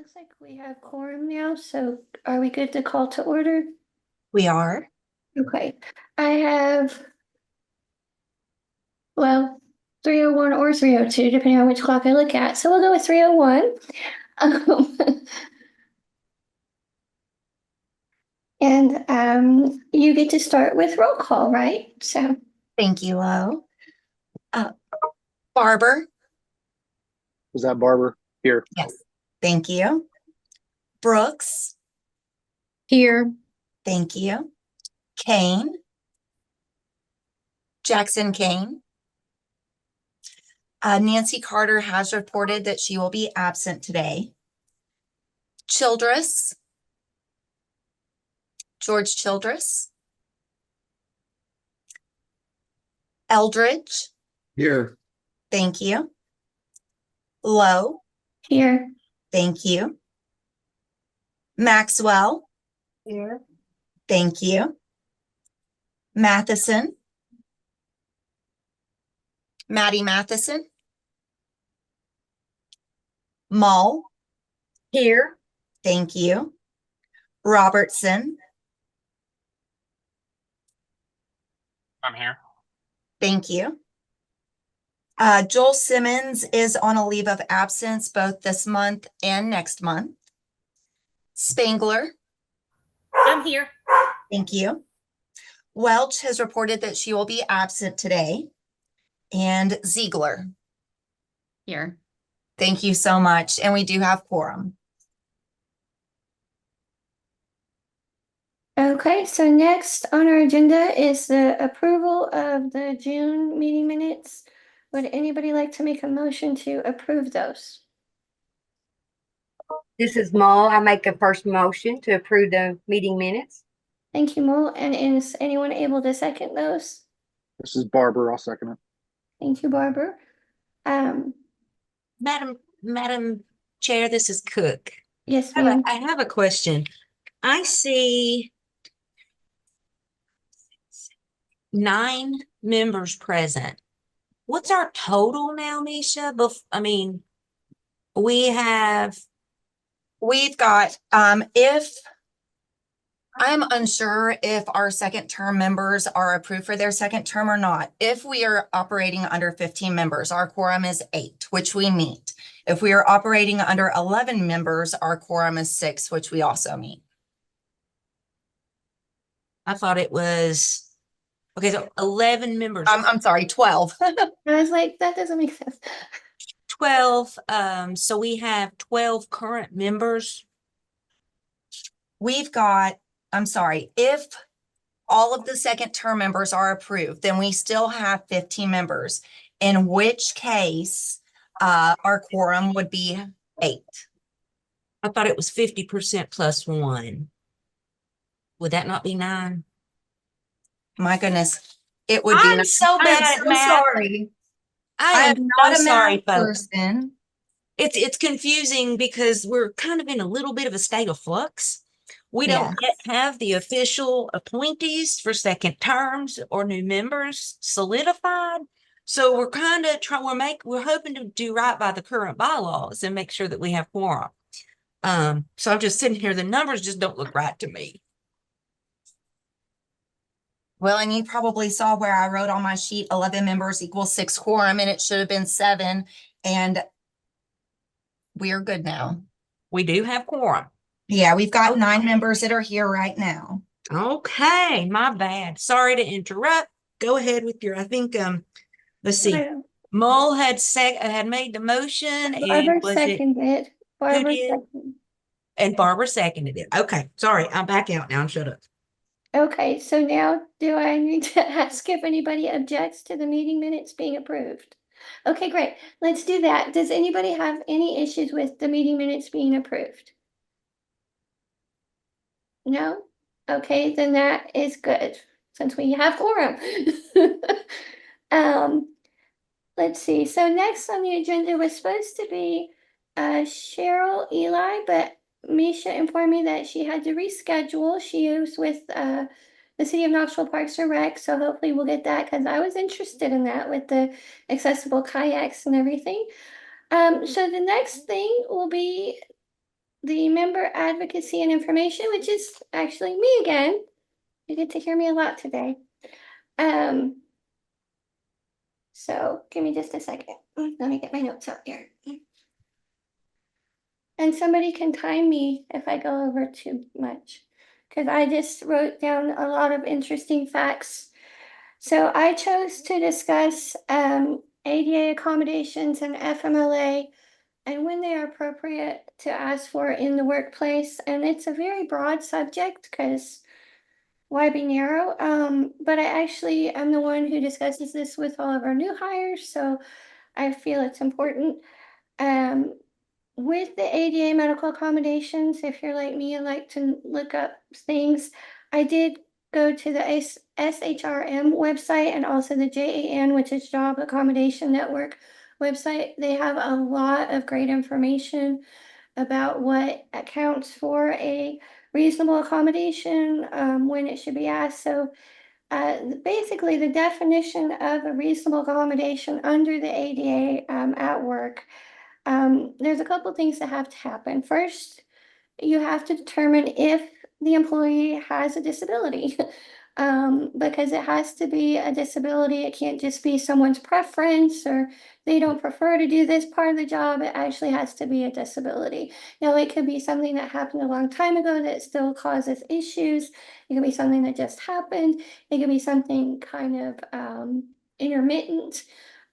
Looks like we have quorum now, so are we good to call to order? We are. Okay, I have, well, 3:01 or 3:02, depending on which clock I look at. So we'll go with 3:01. Um, and you get to start with roll call, right? So Thank you, Lo. Uh, Barber. Was that Barber? Here. Yes. Thank you. Brooks. Here. Thank you. Kane. Jackson Kane. Nancy Carter has reported that she will be absent today. Childress. George Childress. Eldridge. Here. Thank you. Lowe. here, Thank you. Maxwell. Here. Thank you. Matheson. Maddie Matheson. Mull. Here. Thank you. Robertson. I'm here. Thank you. Joel Simmons is on a leave of absence both this month and next month. Spangler. I'm here. Thank you. Welch has reported that she will be absent today. And Ziegler. Here. Thank you so much. And we do have quorum. Okay, so next on our agenda is the approval of the June meeting minutes. Would anybody like to make a motion to approve those? This is Maul. I make a first motion to approve the meeting minutes. Thank you, Mo. And is anyone able to second those? This is Barber. I'll second it. Thank you, Barbara. Madam Chair, this is Cook. Yes, ma'am. I have a question. I see 9 members present. What's our total now, Misha? We've got, if I'm unsure if our second term members are approved for their second term or not. If we are operating under 15 members, our quorum is 8, which we meet. If we are operating under 11 members, our quorum is 6, which we also meet. I thought it was, okay, so 11 members. I'm sorry, 12. I was like, that doesn't make sense. 12, so we have 12 current members. We've got, I'm sorry, if all of the second term members are approved, then we still have 15 members, in which case our quorum would be 8. I thought it was 50% plus 1. Would that not be 9? My goodness, it would be. I'm so bad I'm at so math. sorry. I am not so a sorry, math folks. person. It's confusing because we're kind of in a little bit of a state of flux. We don't yet have the official appointees for second terms or new members solidified. So we're kind of we're hoping to do right by the current bylaws and make sure that we have quorum. So I'm just sitting here, the numbers just don't look right to me. Well, and you probably saw where I wrote on my sheet 11 members equals 6 quorum, and it should have been 7. And we're good now. We do have quorum. Yeah, we've got 9 members that are here right now. Okay, my bad. Sorry to interrupt. Go ahead with your, I think, let's see. Mull had made the motion Barbara seconded. Barbara did? seconded. And Barbara seconded it. Okay, sorry, I'm back out now. I'm shut up. Okay, so now do I need to ask if anybody objects to the meeting minutes being approved? Okay, great. Let's do that. Does anybody have any issues with the meeting minutes being approved? No? Okay, then that is good, since we have quorum. Let's see. So next on the agenda was supposed to be Cheryl Eli, but Misha informed me that she had to reschedule. She was with the City of Knoxville Parks and Rec, so hopefully we'll get that because I was interested in that with the accessible kayaks and everything. So the next thing will be the member advocacy and information, which is actually me again. You get to hear me a lot today. So give me just a second. Let me get my notes up here. And somebody can time me if I go over too much, because I just wrote down a lot of interesting facts. So I chose to discuss ADA accommodations and FMLA and when they are appropriate to ask for in the workplace. And it's a very broad subject because why be narrow? But I actually am the one who discusses this with all of our new hires, so I feel it's important. Um, with the ADA medical accommodations, if you're like me and like to look up things, I did go to the SHRM website and also the JAN, which is Job Accommodation Network website. They have a lot of great information about what accounts for a reasonable accommodation, when it should be asked. So basically, the definition of a reasonable accommodation under the ADA at work, there's a couple things that have to happen. First, you have to determine if the employee has a disability. Because it has to be a disability. It can't just be someone's preference or they don't prefer to do this part of the job. It actually has to be a disability. Now, it could be something that happened a long time ago that still causes issues. It could be something that just happened. It could be something kind of intermittent.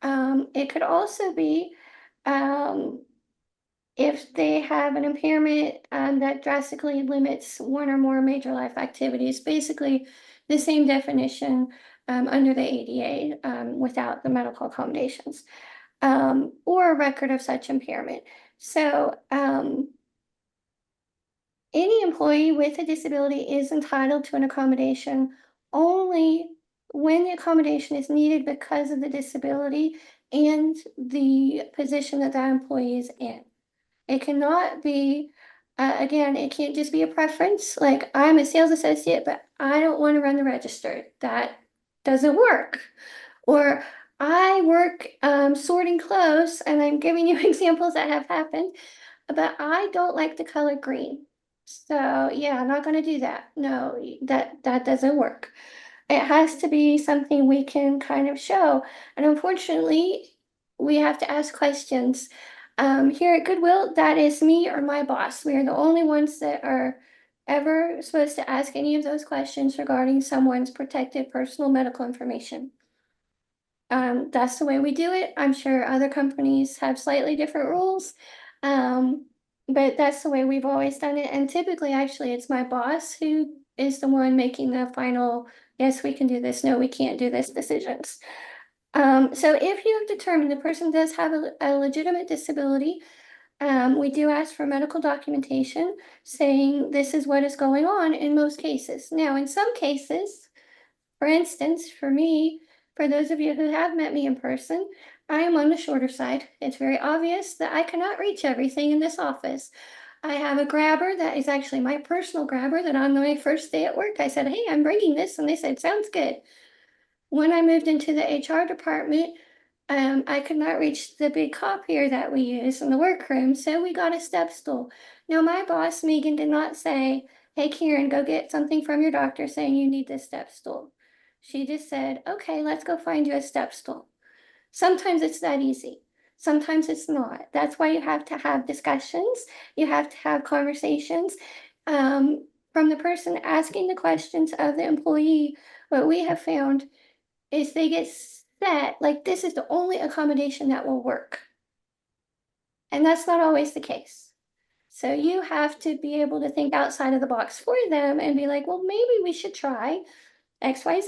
It could also be if they have an impairment that drastically limits one or more major life activities, basically the same definition under the ADA without the medical accommodations, or a record of such impairment. So any employee with a disability is entitled to an accommodation only when the accommodation is needed because of the disability and the position that that employee is in. It cannot be, again, it can't just be a preference. Like, I'm a sales associate, but I don't want to run the register. That doesn't work. Or I work sorting clothes, and I'm giving you examples that have happened, but I don't like the color green. So yeah, I'm not going to do that. No, that doesn't work. It has to be something we can kind of show. And unfortunately, we have to ask questions. Here at Goodwill, that is me or my boss. We are the only ones that are ever supposed to ask any of those questions regarding someone's protected personal medical information. That's the way we do it. I'm sure other companies have slightly different rules. But that's the way we've always done it. And typically, actually, it's my boss who is the one making the final, yes, we can do this, no, we can't do this decisions. So if you have determined the person does have a legitimate disability, we do ask for medical documentation saying this is what is going on in most cases. Now, in some cases, for instance, for me, for those of you who have met me in person, I am on the shorter side. It's very obvious that I cannot reach everything in this office. I have a grabber that is actually my personal grabber that on my first day at work, I said, hey, I'm bringing this. And they said, sounds good. When I moved into the HR department, I could not reach the big copier that we use in the workroom, so we got a step stool. Now, my boss, Megan, did not say, hey, Karen, go get something from your doctor saying you need this step stool. She just said, okay, let's go find you a step stool. Sometimes it's that easy. Sometimes it's not. That's why you have to have discussions. You have to have conversations. From the person asking the questions of the employee, what we have found is they get set, like this is the only accommodation that will work. And that's not always the case. So you have to be able to think outside of the box for them and be like, well, maybe we should try XYZ.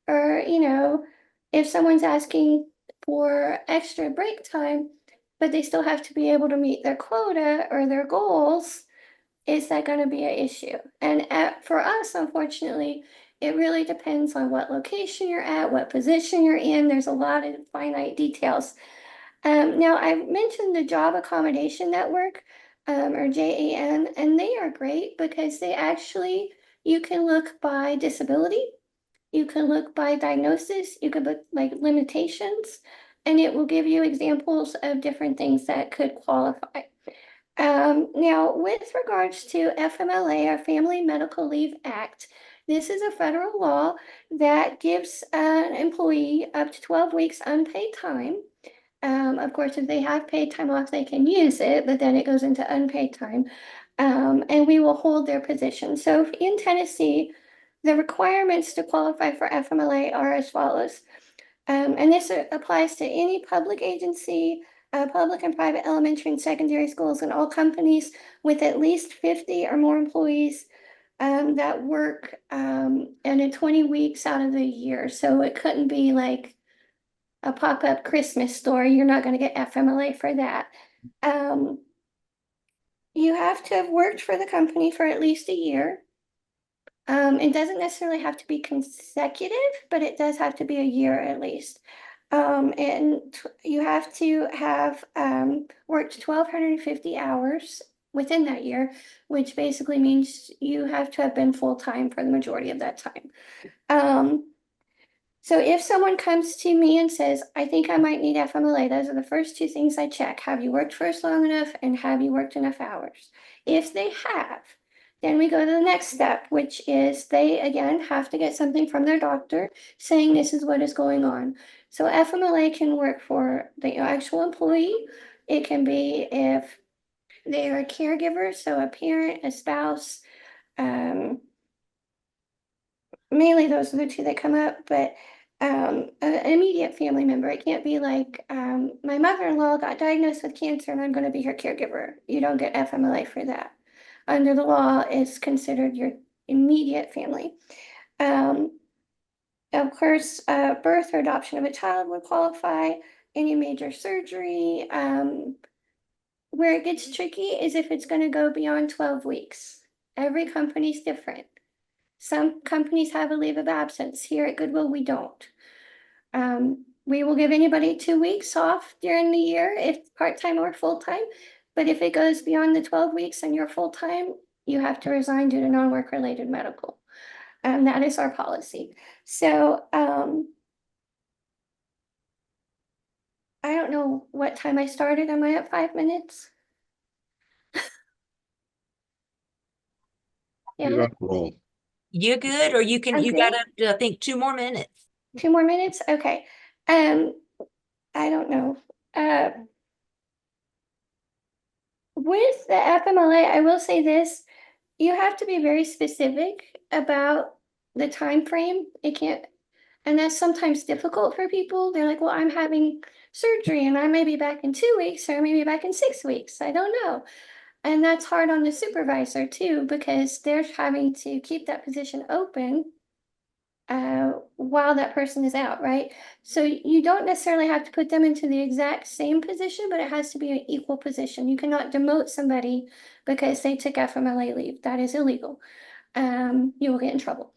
Or, if someone's asking for extra break time, but they still have to be able to meet their quota or their goals, is that going to be an issue? And for us, unfortunately, it really depends on what location you're at, what position you're in. There's a lot of finite details. Now, I mentioned the Job Accommodation Network, or JAN, and they are great because they actually, you can look by disability, you can look by diagnosis, you can look like limitations, and it will give you examples of different things that could qualify. Now, with regards to FMLA, our Family Medical Leave Act, this is a federal law that gives an employee up to 12 weeks unpaid time. Of course, if they have paid time off, they can use it, but then it goes into unpaid time. And we will hold their position. So in Tennessee, the requirements to qualify for FMLA are as follows. And this applies to any public agency, public and private elementary and secondary schools, and all companies with at least 50 or more employees that work in 20 weeks out of the year. So it couldn't be like a pop-up Christmas store. You're not going to get FMLA for that. You have to have worked for the company for at least a year. It doesn't necessarily have to be consecutive, but it does have to be a year at least. You have to have worked 1,250 hours within that year, which basically means you have to have been full-time for the majority of that time. So if someone comes to me and says, I think I might need FMLA, those are the first two things I check. Have you worked for us long enough, and have you worked enough hours? If they have, then we go to the next step, which is they again have to get something from their doctor saying this is what is going on. So FMLA can work for the actual employee. It can be if they are a caregiver, so a parent, a spouse, mainly those are the two that come up, but an immediate family member. It can't be like my mother-in-law got diagnosed with cancer and I'm going to be her caregiver. You don't get FMLA for that. Under the law, it's considered your immediate family. Of course, birth or adoption of a child would qualify. Any major surgery. Where it gets tricky is if it's going to go beyond 12 weeks. Every company's different. Some companies have a leave of absence. Here at Goodwill, we don't. We will give anybody 2 weeks off during the year if part-time or full-time. But if it goes beyond the 12 weeks and you're full-time, you have to resign due to non-work related medical. That is our policy. So I don't know what time I started. Am I at 5 minutes? You're Yeah, on a roll. You good? Or you I'm got good. up to, I think, 2 more minutes. 2 more minutes? Okay. I don't know. With the FMLA, I will say this, you have to be very specific about the time frame. It can't, and that's sometimes difficult for people. They're like, well, I'm having surgery and I may be back in 2 weeks or I may be back in 6 weeks. I don't know. And that's hard on the supervisor too, because they're having to keep that position open while that person is out, right? So you don't necessarily have to put them into the exact same position, but it has to be an equal position. You cannot demote somebody because they took FMLA leave. That is illegal. You will get in trouble.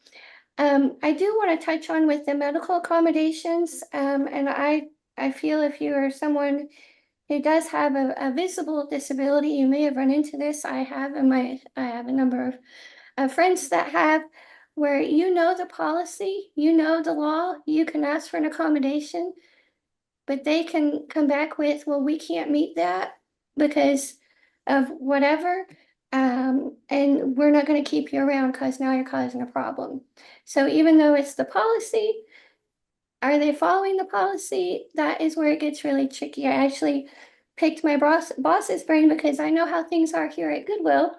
I do want to touch on with the medical accommodations, and I feel if you are someone who does have a visible disability, you may have run into this. I have a number of friends that have, where you know the policy, you know the law, you can ask for an accommodation, but they can come back with, well, we can't meet that because of whatever. And we're not going to keep you around because now you're causing a problem. So even though it's the policy, are they following the policy? That is where it gets really tricky. I actually picked my boss's brain because I know how things are here at Goodwill,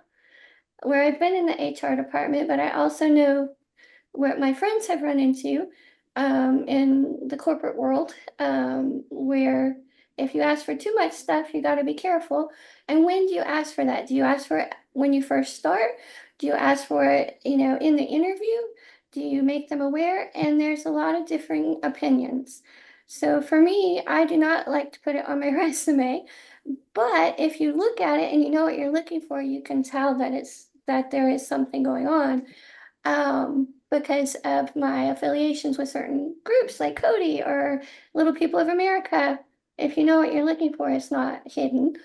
where I've been in the HR department, but I also know what my friends have run into in the corporate world, where if you ask for too much stuff, you got to be careful. And when do you ask for that? Do you ask for it when you first start? Do you ask for it, in the interview? Do you make them aware? And there's a lot of differing opinions. So for me, I do not like to put it on my resume, but if you look at it and you know what you're looking for, you can tell that there is something going on. Because of my affiliations with certain groups like Codi or Little People of America. If you know what you're looking for, it's not hidden.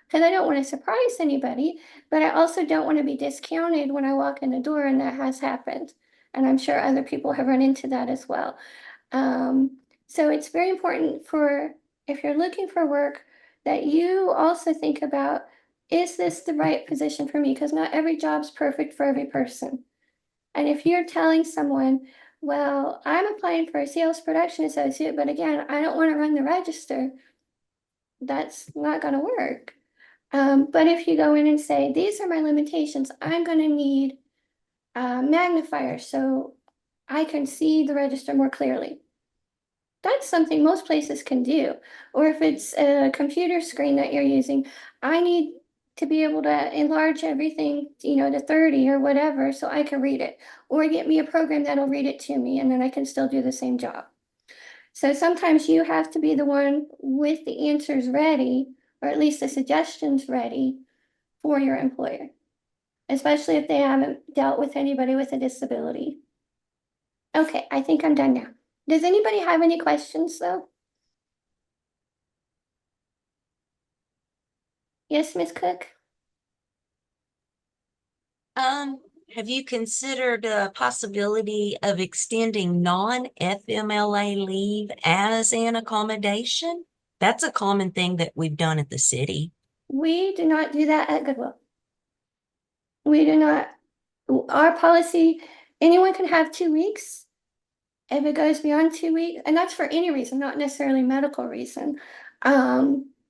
Because I don't want to surprise anybody, but I also don't want to be discounted when I walk in the door, and that has happened. And I'm sure other people have run into that as well. So it's very important if you're looking for work, that you also think about is this the right position for me? Because not every job's perfect for every person. And if you're telling someone, well, I'm applying for a sales production associate, but again, I don't want to run the register, that's not going to work. But if you go in and say, these are my limitations, I'm going to need a magnifier so I can see the register more clearly. That's something most places can do. Or if it's a computer screen that you're using, I need to be able to enlarge everything, to 30 or whatever, so I can read it. Or get me a program that'll read it to me, and then I can still do the same job. So sometimes you have to be the one with the answers ready, or at least the suggestions ready for your employer, especially if they haven't dealt with anybody with a disability. Okay, I think I'm done now. Does anybody have any questions though? Yes, Miss Cook? Have you considered a possibility of extending non-FMLA leave as an accommodation? That's a common thing that we've done at the city. We do not do that at Goodwill. We do not, our policy, anyone can have 2 weeks. If it goes beyond 2 weeks, and that's for any reason, not necessarily medical reason.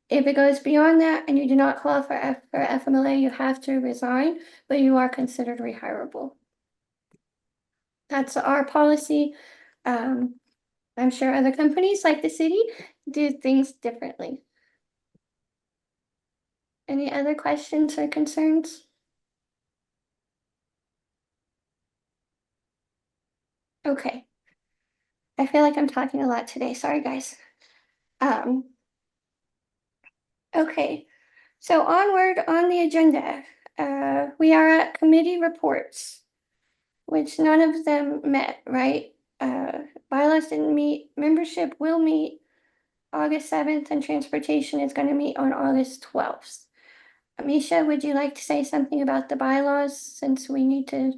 If it goes beyond that and you do not qualify for FMLA, you have to resign, but you are considered rehirable. That's our policy. I'm sure other companies like the city do things differently. Any other questions or concerns? Okay. I feel like I'm talking a lot today. Sorry, guys. Okay. So onward on the agenda, we are at committee reports, which none of them met, right? Bylaws didn't meet, membership will meet August 7th, and transportation is going to meet on August 12th. Amisha, would you like to say something about the bylaws since we need to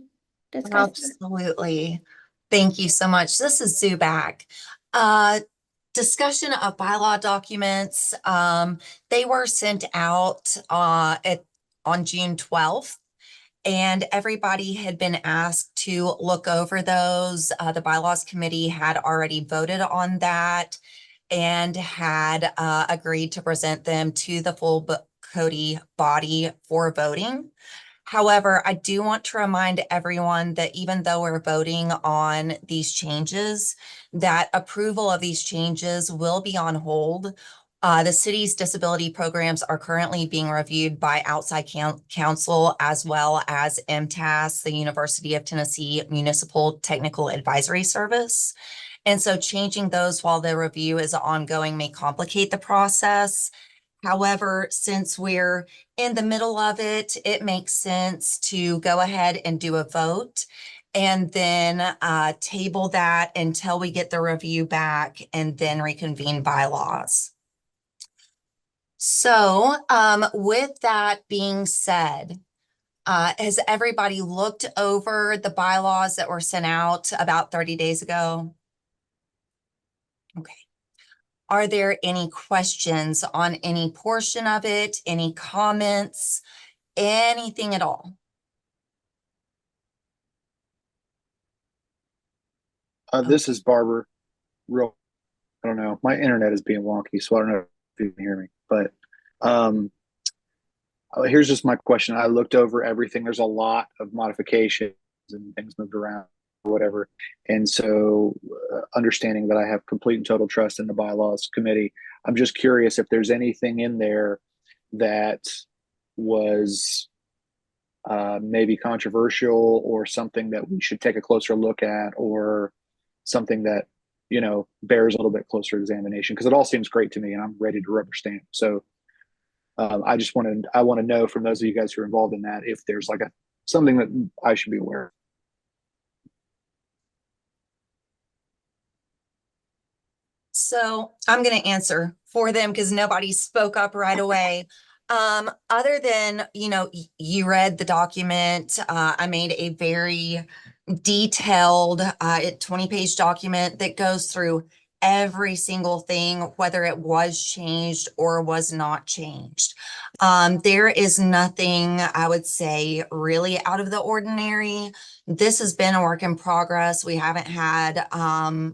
discuss it? Absolutely. Thank you so much. This is Zubak. Discussion of bylaw documents. They were sent out on June 12th. And everybody had been asked to look over those. The bylaws committee had already voted on that and had agreed to present them to the full Codi body for voting. However, I do want to remind everyone that even though we're voting on these changes, that approval of these changes will be on hold. The city's disability programs are currently being reviewed by outside counsel as well as MTAS, the University of Tennessee Municipal Technical Advisory Service. And so changing those while the review is ongoing may complicate the process. However, since we're in the middle of it, it makes sense to go ahead and do a vote and then table that until we get the review back and then reconvene bylaws. So with that being said, has everybody looked over the bylaws that were sent out about 30 days ago? Okay. Are there any questions on any portion of it? Any comments? Anything at all? This is Barber. I don't know. My internet is being wonky, so I don't know if you can hear me. But here's just my question. I looked over everything. There's a lot of modifications and things moved around or whatever. And so understanding that I have complete and total trust in the bylaws committee, I'm just curious if there's anything in there that was maybe controversial or something that we should take a closer look at, or something that bears a little bit closer examination, because it all seems great to me and I'm ready to rubber stamp. So I want to know from those of you guys who are involved in that if there's like something that I should be aware of. So I'm going to answer for them because nobody spoke up right away. Other than, you read the document, I made a very detailed 20-page document that goes through every single thing, whether it was changed or was not changed. There is nothing, I would say, really out of the ordinary. This has been a work in progress. We haven't had a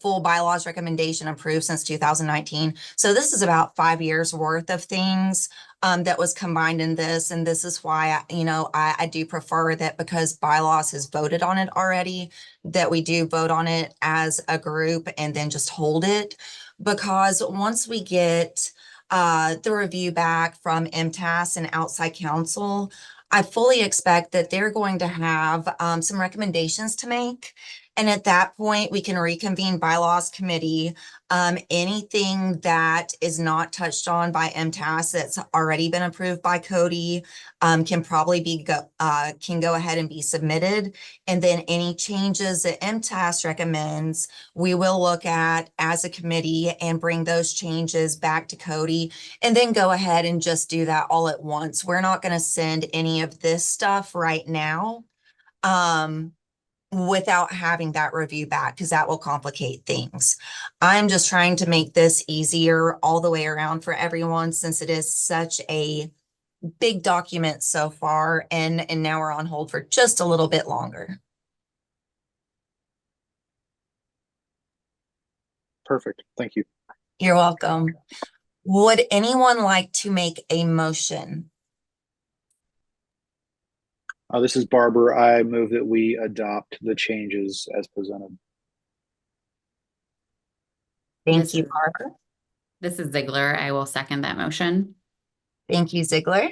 full bylaws recommendation approved since 2019. So this is about 5 years worth of things that was combined in this. And this is why, I do prefer that, because bylaws has voted on it already, that we do vote on it as a group and then just hold it. Because once we get the review back from MTAS and outside counsel, I fully expect that they're going to have some recommendations to make. And at that point, we can reconvene bylaws committee. Anything that is not touched on by MTAS that's already been approved by Codi can probably can go ahead and be submitted. And then any changes that MTAS recommends, we will look at as a committee and bring those changes back to Codi, and then go ahead and just do that all at once. We're not going to send any of this stuff right now without having that review back, because that will complicate things. I'm just trying to make this easier all the way around for everyone, since it is such a big document so far, and now we're on hold for just a little bit longer. Perfect. Thank you. You're welcome. Would anyone like to make a motion? This is Barbara. I move that we adopt the changes as presented. Thank you, Barbara. This is Ziegler. I will second that motion. Thank you, Ziegler.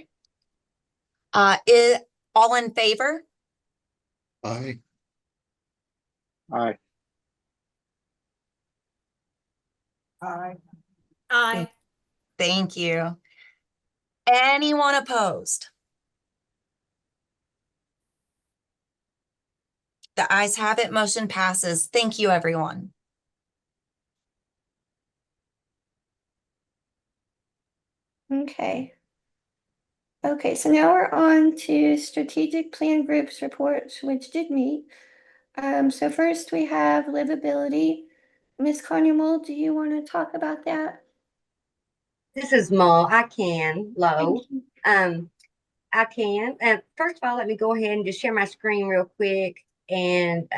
All in favor? Aye. Aye. Aye. Aye. Thank you. Anyone opposed? The ayes have it, motion passes. Thank you, everyone. Okay. Okay, so now we're on to strategic plan groups reports, which did meet. So first we have livability. Ms. Connemore, do you want to talk about that? This is Mo. I can, Lo. Thank you. I can. First of all, let me go ahead and just share my screen real quick. And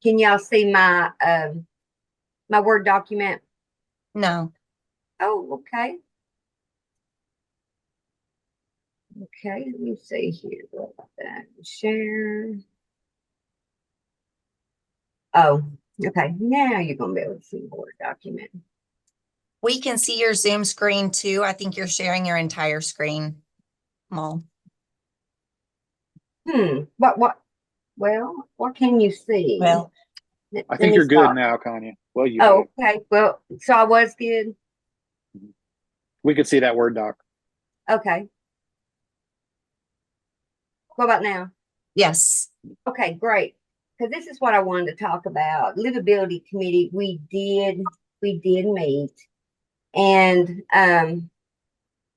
can y'all see my Word document? No. Oh, okay. Okay, let me see here. What about that? Share. Oh, okay. Now you're gonna be able to see the Word document. We can see your Zoom screen too. I think you're sharing your entire screen, Mo. Well, what can you see? Well, I think you're good now, Kanya. Well, you Oh, have. okay. Well, so I was good. We could see that Word doc. Okay. What about now? yes. Okay, great. Because this is what I wanted to talk about. Livability committee, we did meet, and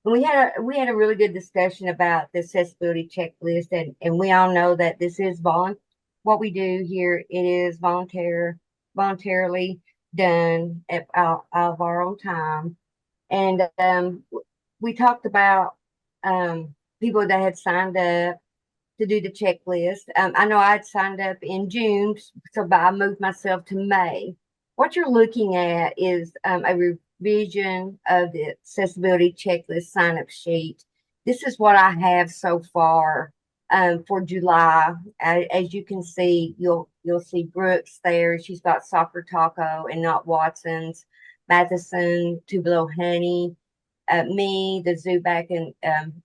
we had a really good discussion about the accessibility checklist, and we all know that this is what we do here. It is voluntarily done out of our own time, and we talked about people that had signed up to do the checklist. I know I'd signed up in June, so I moved myself to May. What you're looking at is a revision of the accessibility checklist sign-up sheet. This is what I have so far for July. As you can see, you'll see Brooks there. She's got Soccer Taco and Not Watson's. Matheson, Two Below Honey, me, the Zuback and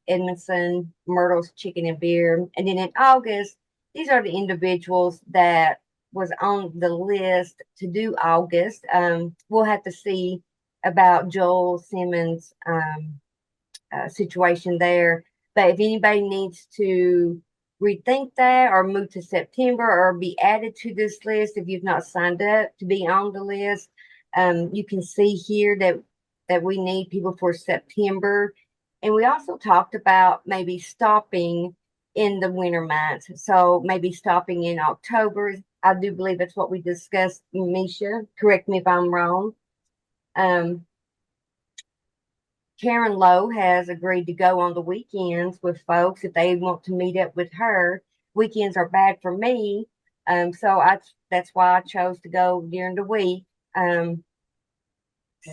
Edmondson, Myrtle's Chicken and Beer. And then in August, these are the individuals that was on the list to do August. We'll have to see about Joel Simmons' situation there. But if anybody needs to rethink that or move to September or be added to this list, if you've not signed up to be on the list, you can see here that we need people for September. And we also talked about maybe stopping in the winter months. So maybe stopping in October. I do believe that's what we discussed, Misha. Correct me if I'm wrong. Karen Lowe has agreed to go on the weekends with folks if they want to meet up with her. Weekends are bad for me. So that's why I chose to go during the week.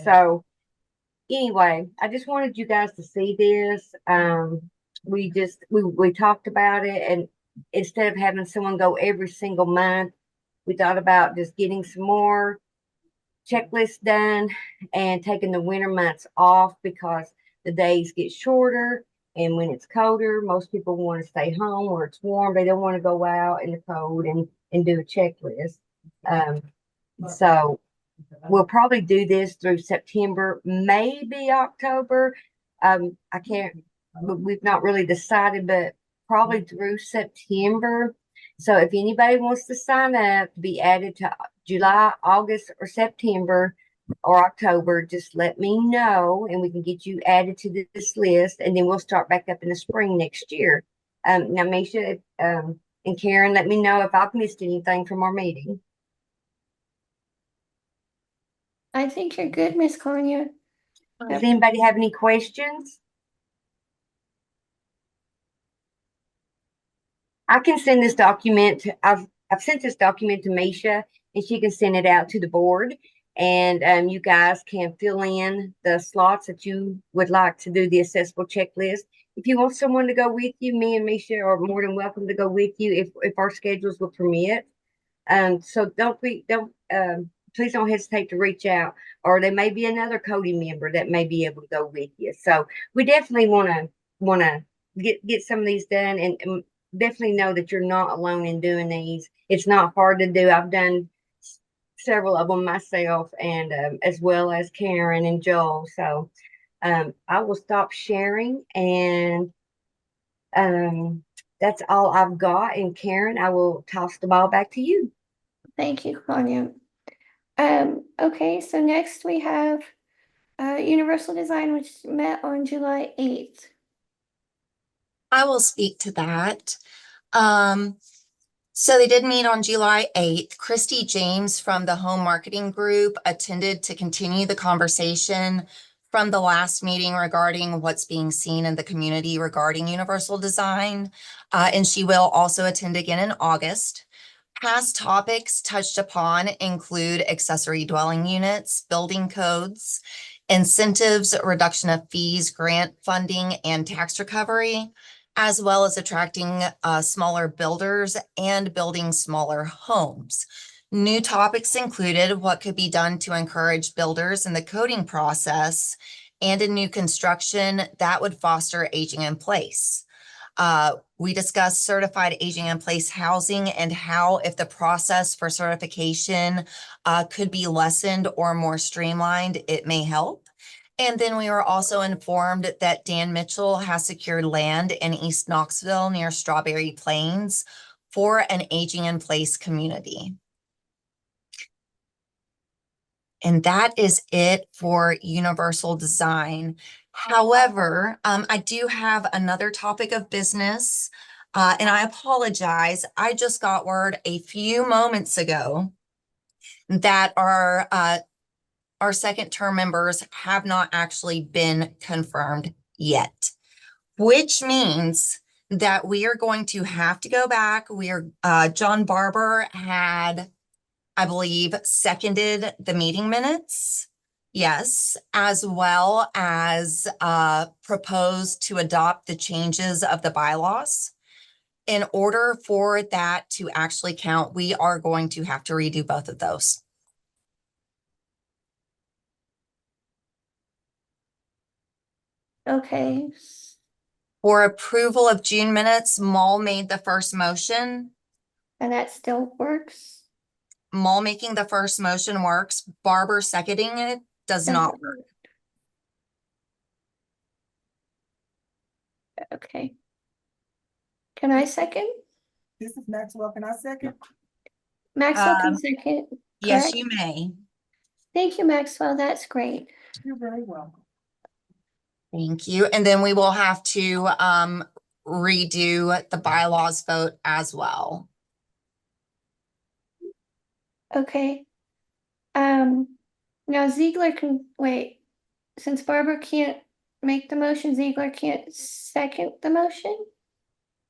So anyway, I just wanted you guys to see this. We talked about it, and instead of having someone go every single month, we thought about just getting some more checklists done and taking the winter months off because the days get shorter. And when it's colder, most people want to stay home where it's warm. They don't want to go out in the cold and do a checklist. So we'll probably do this through September, maybe October. I can't, we've not really decided, but probably through September. So if anybody wants to sign up to be added to July, August, or September or October, just let me know and we can get you added to this list, and then we'll start back up in the spring next year. Now, Misha and Karen, let me know if I've missed anything from our meeting. I think you're good, Miss Konya. Does anybody have any questions? I can send this document. I've sent this document to Misha, and she can send it out to the board. And you guys can fill in the slots that you would like to do the accessible checklist. If you want someone to go with you, me and Misha are more than welcome to go with you if our schedules will permit. So please don't hesitate to reach out, or there may be another Codi member that may be able to go with you. So we definitely want to get some of these done, and definitely know that you're not alone in doing these. It's not hard to do. I've done several of them myself, and as well as Karen and Joel. So I will stop sharing, and that's all I've got. And Karen, I will toss the ball back to you. Thank you, Konya. Okay, so next we have Universal Design, which met on July 8th. I will speak to that. So they did meet on July 8th. Christy James from the Home Marketing Group attended to continue the conversation from the last meeting regarding what's being seen in the community regarding universal design. And she will also attend again in August. Past topics touched upon include accessory dwelling units, building codes, incentives, reduction of fees, grant funding, and tax recovery, as well as attracting smaller builders and building smaller homes. New topics included what could be done to encourage builders in the coding process and in new construction that would foster aging in place. We discussed certified aging in place housing and how, if the process for certification could be lessened or more streamlined, it may help. And then we were also informed that Dan Mitchell has secured land in East Knoxville near Strawberry Plains for an aging in place community. And that is it for universal design. However, I do have another topic of business, and I apologize. I just got word a few moments ago that our second term members have not actually been confirmed yet, which means that we are going to have to go back. John Barber had, I believe, seconded the meeting minutes. Yes, as well as proposed to adopt the changes of the bylaws. In order for that to actually count, we are going to have to redo both of those. Okay. For approval of June minutes, Maul made the first motion. And that still works? Maul making the first motion works. Barber seconding it does not work. Okay. Can I second? This is Maxwell. Can I second? Maxwell can second. Yes, Correct? you may. Thank you, Maxwell. That's great. You're very welcome. Thank you. And then we will have to redo the bylaws vote as well. Okay. Now Ziegler can, wait, since Barbara can't make the motion, Ziegler can't second the motion?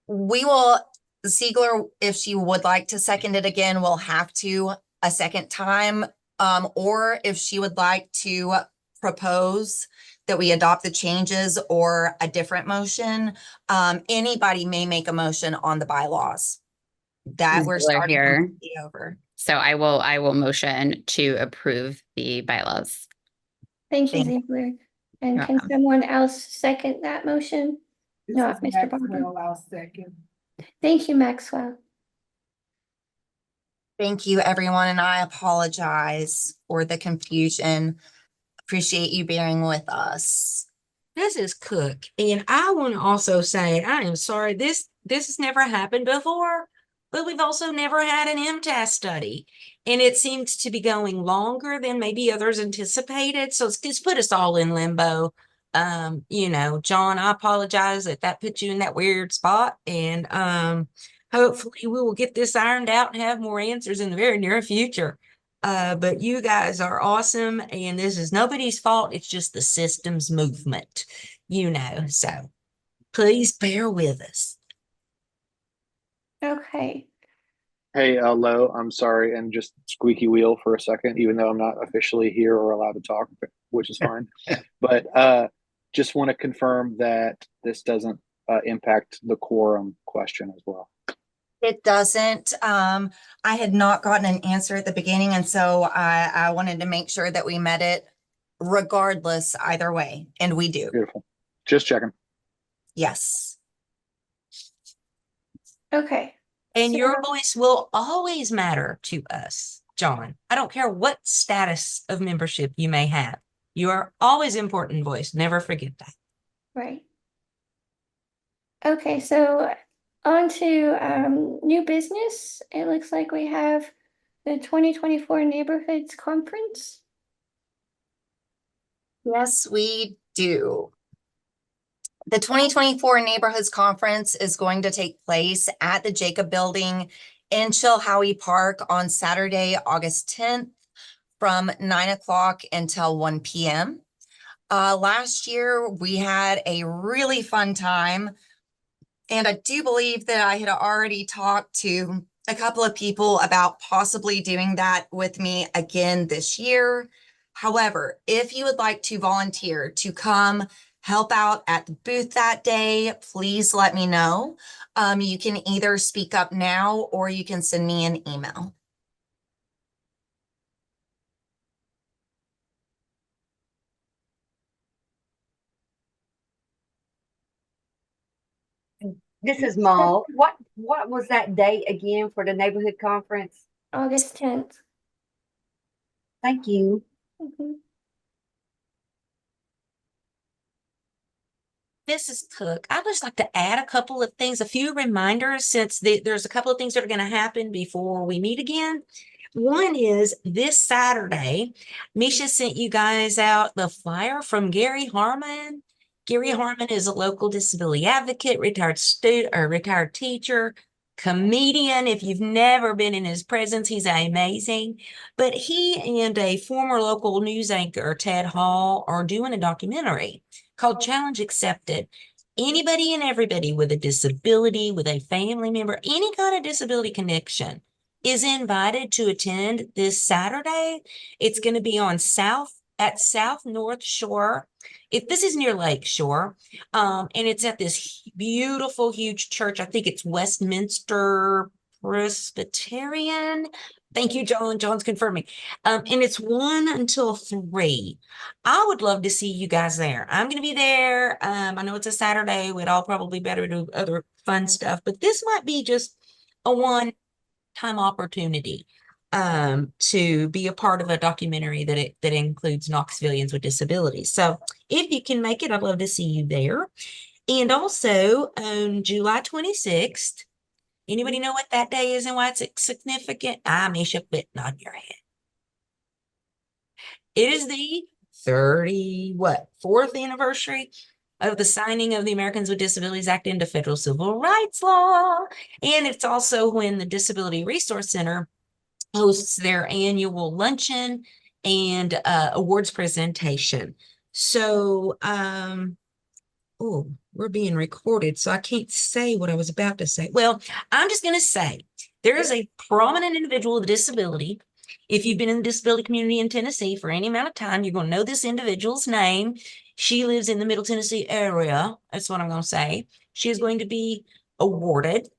We will, Ziegler, if she would like to second it again, will have to a second time. Or if she would like to propose that we adopt the changes or a different motion, anybody may make a motion on the bylaws. That we're Ziegler starting here. completely over. So I will motion to approve the bylaws. Thank you, Thank- Ziegler. And You're can welcome. someone else second that motion? This Not is Mr. Barber. Maxwell, I'll second. Thank you, Maxwell. Thank you, everyone, and I apologize for the confusion. Appreciate you bearing with us. This is Cook, and I want to also say I am sorry. This has never happened before, but we've also never had an MTAS study, and it seems to be going longer than maybe others anticipated. So it's put us all in limbo. John, I apologize if that put you in that weird spot, and hopefully we will get this ironed out and have more answers in the very near future. But you guys are awesome, and this is nobody's fault. It's just the system's movement, so please bear with us. Okay. Hey, Lo, I'm sorry, and just squeaky wheel for a second, even though I'm not officially here or allowed to talk, which is fine. But just want to confirm that this doesn't impact the quorum question as well. It doesn't. I had not gotten an answer at the beginning, and so I wanted to make sure that we met it regardless either way, and we do. Beautiful. Just checking. Yes. Okay. And So- your voice will always matter to us, John. I don't care what status of membership you may have. You are always important voice. Never forget that. Right. Okay, so on to new business. It looks like we have the 2024 Neighborhoods Conference. Yes, we do. The 2024 Neighborhoods Conference is going to take place at the Jacob Building in Chilhowie Park on Saturday, August 10th from 9 o'clock until 1 p.m. Last year, we had a really fun time. And I do believe that I had already talked to a couple of people about possibly doing that with me again this year. However, if you would like to volunteer to come help out at the booth that day, please let me know. You can either speak up now or you can send me an email. This is Maul. What was that date again for the neighborhood conference? August 10th. Thank you. Mhm. This is Cook. I'd just like to add a couple of things, a few reminders, since there's a couple of things that are going to happen before we meet again. One is this Saturday, Misha sent you guys out the flyer from Gary Harmon. Gary Harmon is a local disability advocate, retired student or retired teacher, comedian. If you've never been in his presence, he's amazing. But he and a former local news anchor, Ted Hall, are doing a documentary called Challenge Accepted. Anybody and everybody with a disability, with a family member, any kind of disability connection is invited to attend this Saturday. It's going to be on South North Shore. This is near Lake Shore, and it's at this beautiful, huge church. I think it's Westminster Presbyterian. Thank you, John. John's confirming. And it's 1 until 3. I would love to see you guys there. I'm going to be there. I know it's a Saturday. We'd all probably better do other fun stuff, but this might be just a one-time opportunity to be a part of a documentary that includes Knoxvillians with disabilities. So if you can make it, I'd love to see you there. And also on July 26th, anybody know what that day is and why it's significant? Misha, quit nodding your head. It is the fourth anniversary of the signing of the Americans with Disabilities Act into federal civil rights law. And it's also when the Disability Resource Center hosts their annual luncheon and awards presentation. So, oh, we're being recorded, so I can't say what I was about to say. Well, I'm just going to say there is a prominent individual with a disability. If you've been in the disability community in Tennessee for any amount of time, you're going to know this individual's name. She lives in the Middle Tennessee area. That's what I'm going to say. She is going to be awarded.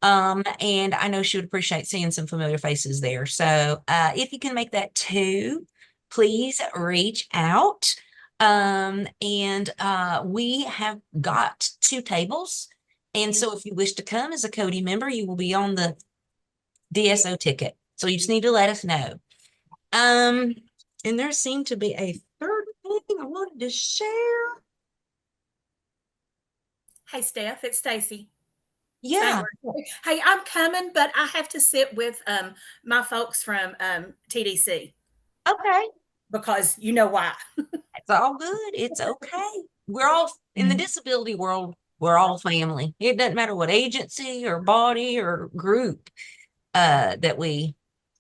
And I know she would appreciate seeing some familiar faces there. So if you can make that too, please reach out. And we have got 2 tables. And so if you wish to come as a Codi member, you will be on the DSO ticket. So you just need to let us know. And there seemed to be a third thing I wanted to share. Hey, Steph, it's Stacy. Yeah. Hey, I'm coming, but I have to sit with my folks from TDC Okay. because you know why. It's all good. It's okay. We're all in the disability world. We're all family. It doesn't matter what agency or body or group that we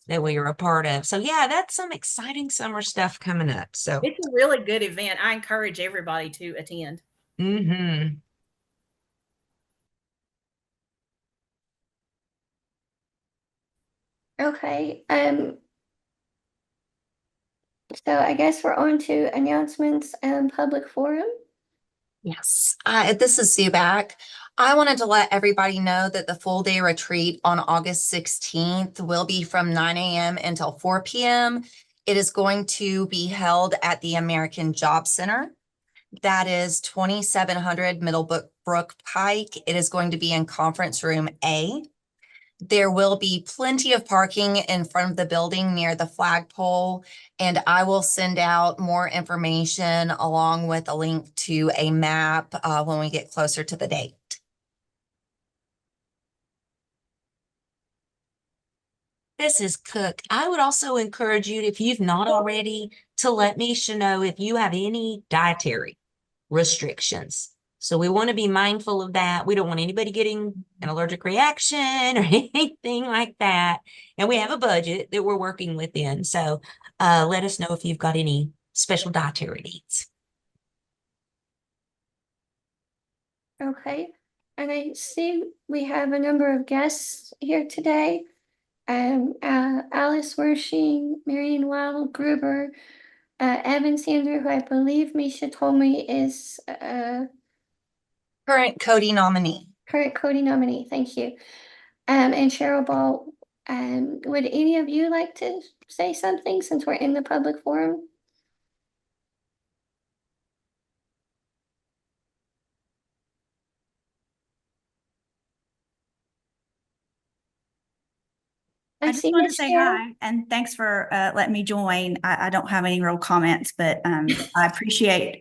are a part of. So yeah, that's some exciting summer stuff coming up. So It's a really good event. I encourage everybody to attend. mm-hmm. Okay, so I guess we're on to announcements and public forum. Yes, this is Sue back. I wanted to let everybody know that the full day retreat on August 16th will be from 9 a.m. until 4 p.m. It is going to be held at the American Job Center. That is 2700 Middlebrook Pike. It is going to be in conference room A. There will be plenty of parking in front of the building near the flagpole, and I will send out more information along with a link to a map when we get closer to the date. This is Cook. I would also encourage you, if you've not already, to let me know if you have any dietary restrictions. So we want to be mindful of that. We don't want anybody getting an allergic reaction or anything like that. And we have a budget that we're working within. So let us know if you've got any special dietary needs. Okay, and I see we have a number of guests here today. Alice Wershing, Marion Wild, Gruber, Evan Sander, who I believe Misha told me is Current Codi nominee. current Codi nominee. Thank you. And Cheryl Ball. Would any of you like to say something since we're in the public forum? I just want to say hi and thanks for letting me join. I don't have any real comments, but I appreciate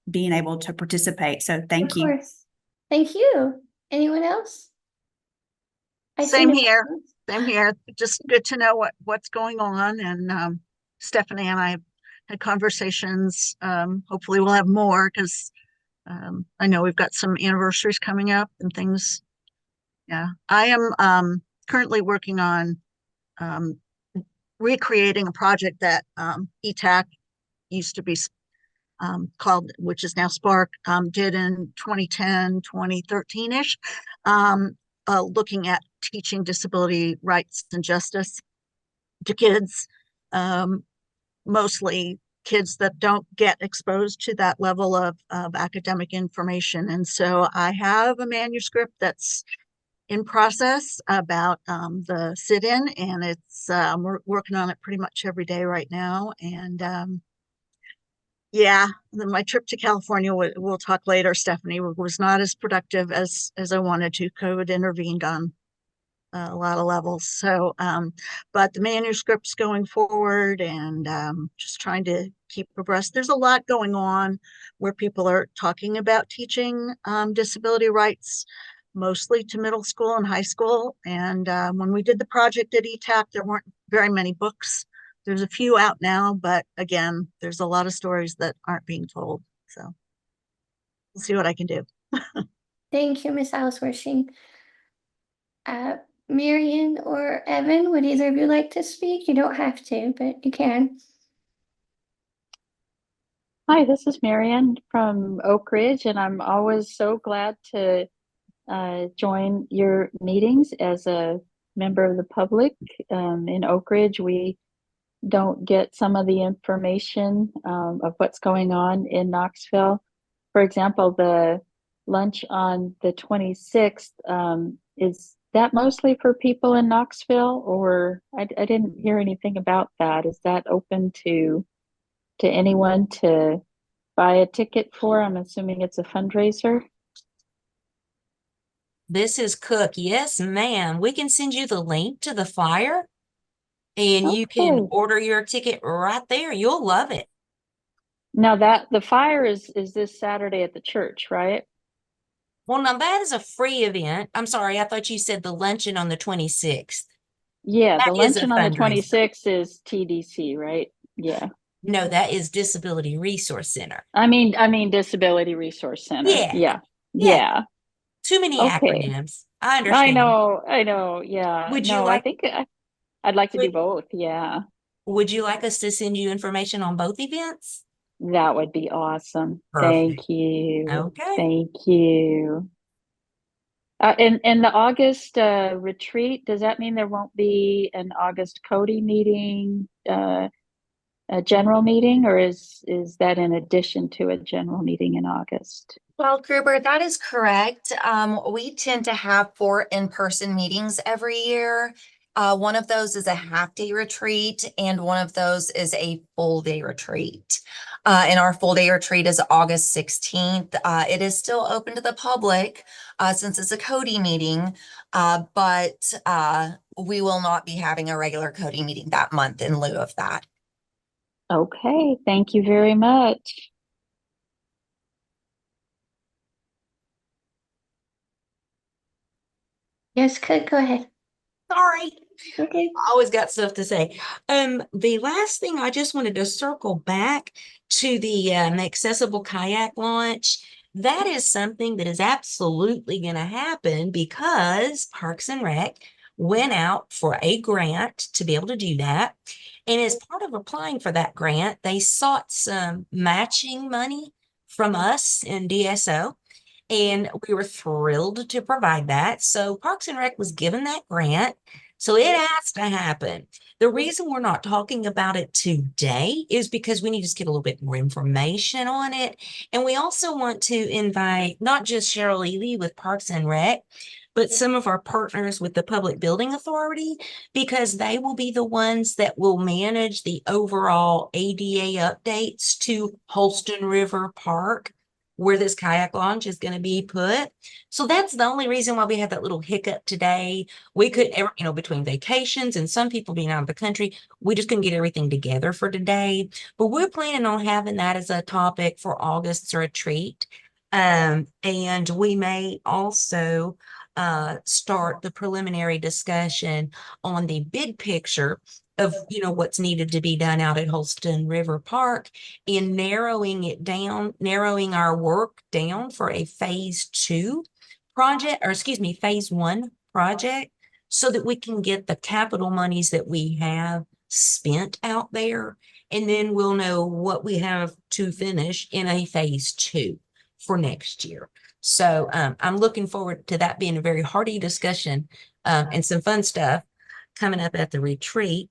being able to participate. So thank you. Of course. Thank you. Anyone else? Same here. Same here. Just good to know what's going on. And Stephanie and I have had conversations. Hopefully we'll have more because I know we've got some anniversaries coming up and things. Yeah, I am currently working on recreating a project that ETAC used to be called, which is now Spark, did in 2010, 2013-ish, looking at teaching disability rights and justice to kids, mostly kids that don't get exposed to that level of academic information. And so I have a manuscript that's in process about the sit-in, and it's we're working on it pretty much every day right now. And yeah, my trip to California, we'll talk later, Stephanie, was not as productive as I wanted to. COVID intervened on a lot of levels. So, but the manuscript's going forward, and just trying to keep abreast. There's a lot going on where people are talking about teaching disability rights, mostly to middle school and high school. And when we did the project at ETAC, there weren't very many books there's a few out now, but again, there's a lot of stories that aren't being told. So we'll see what I can do. Thank you, Miss Ellsworthing. Marion or Evan, would either of you like to speak? You don't have to, but you can. Hi, this is Marion from Oak Ridge, and I'm always so glad to join your meetings as a member of the public. In Oak Ridge, we don't get some of the information of what's going on in Knoxville. For example, the lunch on the 26th, is that mostly for people in Knoxville, or I didn't hear anything about that. Is that open to anyone to buy a ticket for? I'm assuming it's a fundraiser. This is Cook. Yes, ma'am. We can send you the link to the flyer and you can Okay. order your ticket right there. You'll love it. Now that the fire is this Saturday at the church, right? Well, now that is a free event. I'm sorry, I thought you said the luncheon on the 26th. Yeah, That the is a luncheon on the fundraiser. 26th is TDC, right? Yeah. No, that is Disability Resource Center. I mean Disability Resource Center. Yeah. Yeah. Yeah. Yeah. Too many Okay. acronyms. I understand. I know. Yeah. Would you No, I like think I'd like to do would, both. Yeah. would you like us to send you information on both events? That would be awesome. Perfect. Thank you. Okay. Thank you. And the August retreat, does that mean there won't be an August Codi meeting, a general meeting, or is that in addition to a general meeting in August? Well, Gruber, that is correct. We tend to have 4 in-person meetings every year. One of those is a half-day retreat, and one of those is a full-day retreat. And our full-day retreat is August 16th. It is still open to the public since it's a Codi meeting, but we will not be having a regular Codi meeting that month in lieu of that. Okay, thank you very much. Yes, Cook, go ahead. Sorry. Okay. I always got stuff to say. The last thing I just wanted to circle back to the accessible kayak launch. That is something that is absolutely going to happen because Parks and Rec went out for a grant to be able to do that. And as part of applying for that grant, they sought some matching money from us in DSO. And we were thrilled to provide that. So Parks and Rec was given that grant. So it has to happen. The reason we're not talking about it today is because we need to just get a little bit more information on it. And we also want to invite not just Cheryl Ely with Parks and Rec, but some of our partners with the Public Building Authority, because they will be the ones that will manage the overall ADA updates to Holston River Park, where this kayak launch is going to be put. So that's the only reason why we had that little hiccup today. We couldn't ever, between vacations and some people being out of the country, we just couldn't get everything together for today. But we're planning on having that as a topic for August's retreat. And we may also start the preliminary discussion on the big picture of what's needed to be done out at Holston River Park in narrowing our work down for a phase 2 project, or excuse me, phase 1 project, so that we can get the capital monies that we have spent out there, and then we'll know what we have to finish in a phase 2 for next year. So I'm looking forward to that being a very hearty discussion and some fun stuff coming up at the retreat.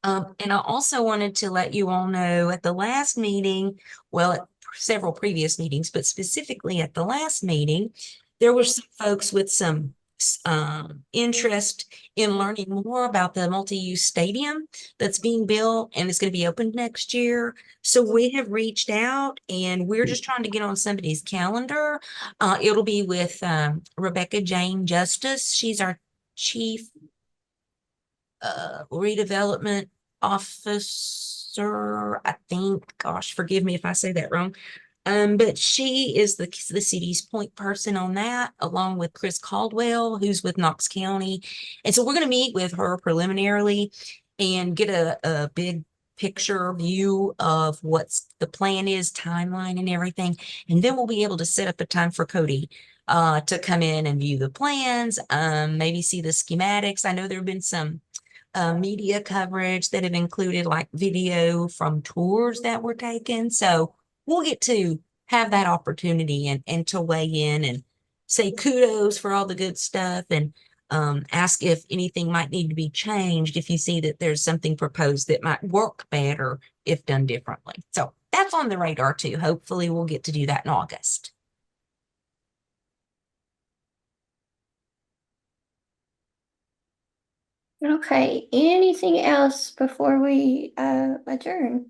And I also wanted to let you all know at the last meeting, well, at several previous meetings, but specifically at the last meeting, there were some folks with some interest in learning more about the multi-use stadium that's being built and it's going to be open next year. So we have reached out and we're just trying to get on somebody's calendar. It'll be with Rebecca Jane Justice. She's our chief redevelopment officer, I think. Gosh, forgive me if I say that wrong. But she is the city's point person on that, along with Chris Caldwell, who's with Knox County. And so we're going to meet with her preliminarily and get a big picture view of what's the plan is, timeline and everything. And then we'll be able to set up a time for Cody to come in and view the plans, maybe see the schematics. I know there have been some media coverage that have included like video from tours that were taken. So we'll get to have that opportunity and to weigh in and say kudos for all the good stuff and ask if anything might need to be changed if you see that there's something proposed that might work better if done differently. So that's on the radar too. Hopefully we'll get to do that in August. Okay, anything else before we adjourn?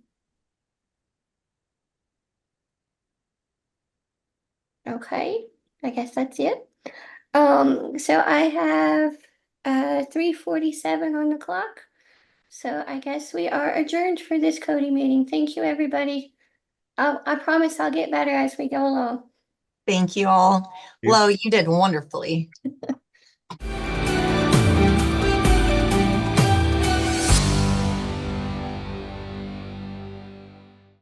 Okay, I guess that's it. So I have 3:47 on the clock. So I guess we are adjourned for this Cody meeting. Thank you, everybody. I promise I'll get better as we go along. Thank you all. You. Lo, you did wonderfully.